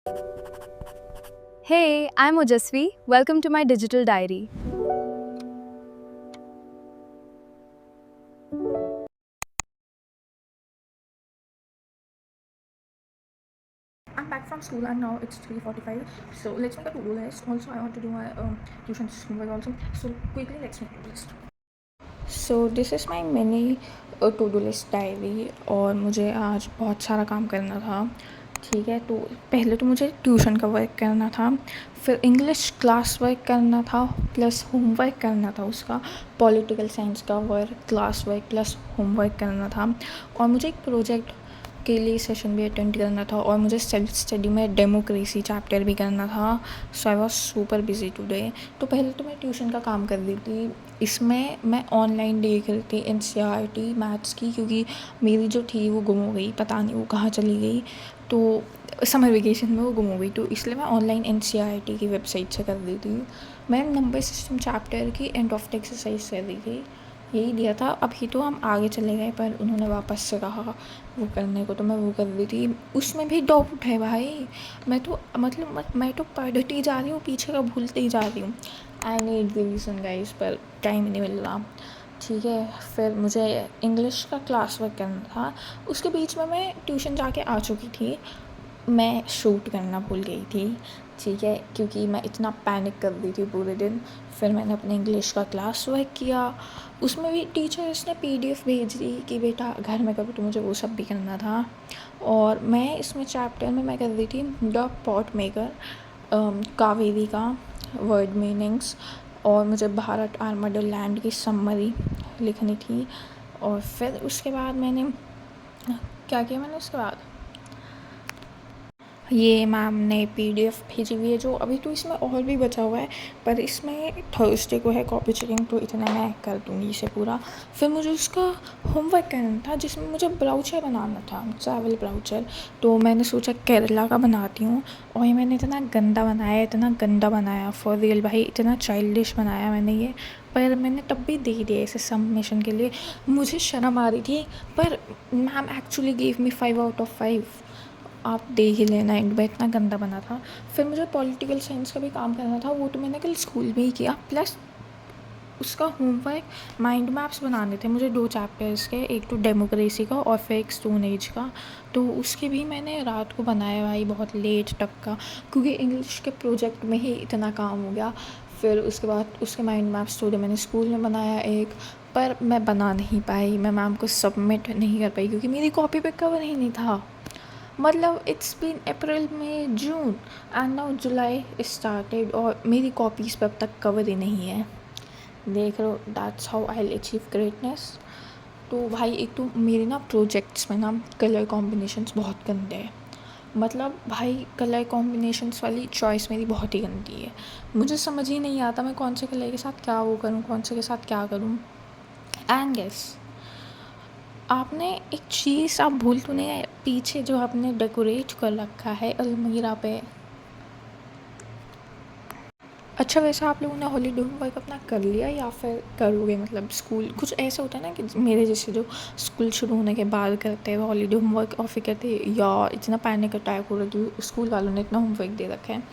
Hey, I'm Ojasvi. Welcome to my digital diary. I'm back from school and now it's 3:45. So let's make a to-do list. Also, I want to do my tuition homework also. So quickly, let's make a to-do list. So this is my mini to-do list diary और मुझे आज बहुत सारा काम करना था. ठीक है, तो पहले तो मुझे ट्यूशन का वर्क करना था, फिर इंग्लिश क्लास वर्क करना था प्लस होमवर्क करना था, उसका पॉलिटिकल साइंस का work class work plus homework करना था, और मुझे एक प्रोजेक्ट के लिए सेशन भी अटेंड करना था, और मुझे सेल्फ स्टडी में डेमोक्रेसी चैप्टर भी करना था. So I was super busy today. तो पहले तो मैं ट्यूशन का काम कर रही थी. इसमें मैं ऑनलाइन देख रही थी एनसीईआरटी मैथ्स की, क्योंकि मेरी जो थी वो गुम हो गई, पता नहीं वो कहाँ चली गई. तो समर वेकेशन में वो गुम हो गई, तो इसलिए मैं ऑनलाइन एनसीईआरटी की वेबसाइट से कर रही थी. मैं नंबर सिस्टम चैप्टर की एंड ऑफ द एक्सरसाइज कर रही थी. यही दिया था. अभी तो हम आगे चले गए, पर उन्होंने वापस से कहा वो करने को, तो मैं वो कर रही थी. उसमें भी डाउट है भाई. मैं तो मतलब मैं तो पढ़ती जा रही हूँ, पीछे का भूलते ही जा रही हूँ. आई नीड रिवीजन गाइस, पर टाइम ही नहीं मिल रहा. ठीक है, फिर मुझे इंग्लिश का क्लास वर्क करना था. उसके बीच में मैं ट्यूशन जाके आ चुकी थी. मैं शूट करना भूल गई थी. ठीक है, क्योंकि मैं इतना पैनिक कर रही थी पूरे दिन. फिर मैंने अपने इंग्लिश का क्लास वर्क किया. उसमें भी टीचर्स ने पीडीएफ भेज दी कि बेटा घर में करो, तो मुझे वो सब भी करना था. और मैं इसमें चैप्टर में मैं कर रही थी द पॉट मेकर, कावेरी का वर्ड मीनिंग्स, और मुझे भारत आर्मड लैंड की समरी लिखनी थी. और फिर उसके बाद मैंने क्या किया, मैंने उसके बाद ये मैम ने पीडीएफ भेजी हुई है, जो अभी तो इसमें और भी बचा हुआ है, पर इसमें थर्सडे को है कॉपी चेकिंग, तो इतना मैं कर दूँगी इसे पूरा. फिर मुझे उसका होमवर्क करना था, जिसमें मुझे ब्राउचर बनाना था, ट्रैवल ब्राउचर. तो मैंने सोचा केरला का बनाती हूँ, और ये मैंने इतना गंदा बनाया फॉर रियल भाई, इतना चाइल्डिश बनाया मैंने ये. पर मैंने तब भी दे दिया इसे सबमिशन के लिए. मुझे शर्म आ रही थी, पर मैम एक्चुअली गिव मी 5/5. आप देख ही लेना, एंड में इतना गंदा बना था. फिर मुझे पॉलिटिकल साइंस का भी काम करना था, वो तो मैंने कल स्कूल में ही किया. प्लस उसका होमवर्क माइंड मैप्स बनाने थे मुझे 2 चैप्टर्स के, एक तो डेमोक्रेसी का और फिर एक स्टोन एज का. तो उसके भी मैंने रात को बनाया भाई, बहुत लेट तक का, क्योंकि इंग्लिश के प्रोजेक्ट में ही इतना काम हो गया. फिर उसके बाद उसके माइंड मैप्स थोड़े मैंने स्कूल में बनाया एक, पर मैं बना नहीं पाई, मैं मैम को सबमिट नहीं कर पाई, क्योंकि मेरी कॉपी पे कवर ही नहीं था. मतलब it's been April May June and now July started, और मेरी कॉपीज़ पे अब तक कवर ही नहीं है. देख लो, that's how I will achieve greatness. तो भाई एक तो मेरे ना प्रोजेक्ट्स में ना कलर कॉम्बिनेशंस बहुत गंदे हैं. मतलब भाई कलर कॉम्बिनेशंस वाली चॉइस मेरी बहुत ही गंदी है. मुझे समझ ही नहीं आता मैं कौन से कलर के साथ क्या वो करूँ, कौन से के साथ क्या करूँ. एंड गेस, आपने एक चीज़ आप भूल तो नहीं गए, पीछे जो आपने डेकोरेट कर रखा है अलमीरा पे. अच्छा, वैसे आप लोगों ने हॉलीडे होमवर्क अपना कर लिया या फिर करोगे? मतलब स्कूल कुछ ऐसा होता है ना कि मेरे जैसे जो स्कूल शुरू होने के बाद करते हैं हॉलीडे होमवर्क, और फिर कहते हैं यार इतना पैनिक अटैक हो रहा है, स्कूल वालों ने इतना होमवर्क दे रखा है.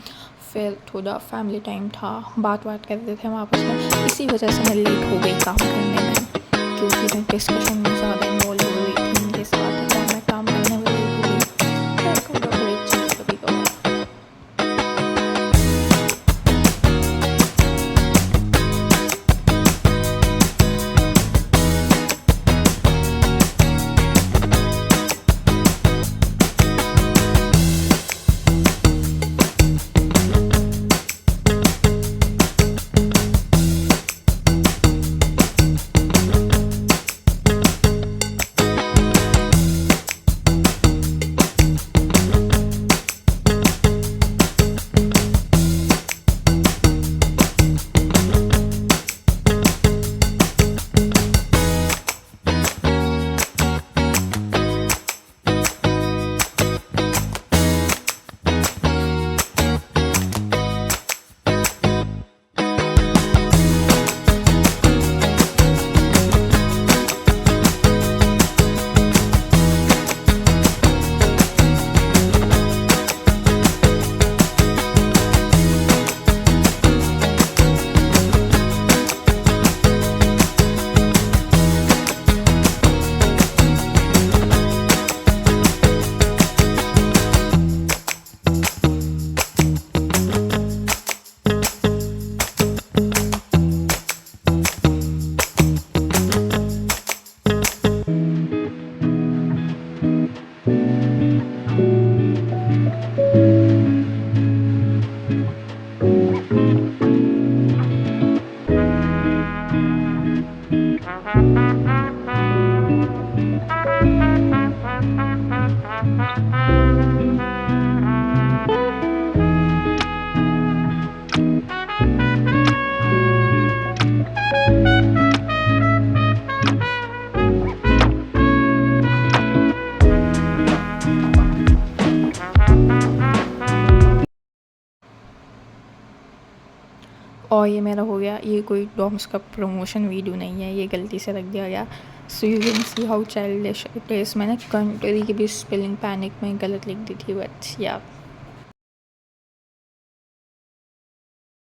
फिर थोड़ा फैमिली टाइम था, बात कर रहे थे हम आपस में, इसी वजह से मैं लेट हो गई काम करने में, क्योंकि मैं डिस्कशन में ज़्यादा इन्वॉल्व हो रही थी उनके साथ, तो मैं काम करने में लेट हो गई. खैर, थोड़ा ब्रेक चाहिए कभी कभार. और ये मेरा हो गया, ये कोई डॉम्स का प्रमोशन वीडियो नहीं है, ये गलती से रख दिया गया। So you can see how childish it is. मैंने कंट्री की भी स्पेलिंग पैनिक में गलत लिख दी थी, बट या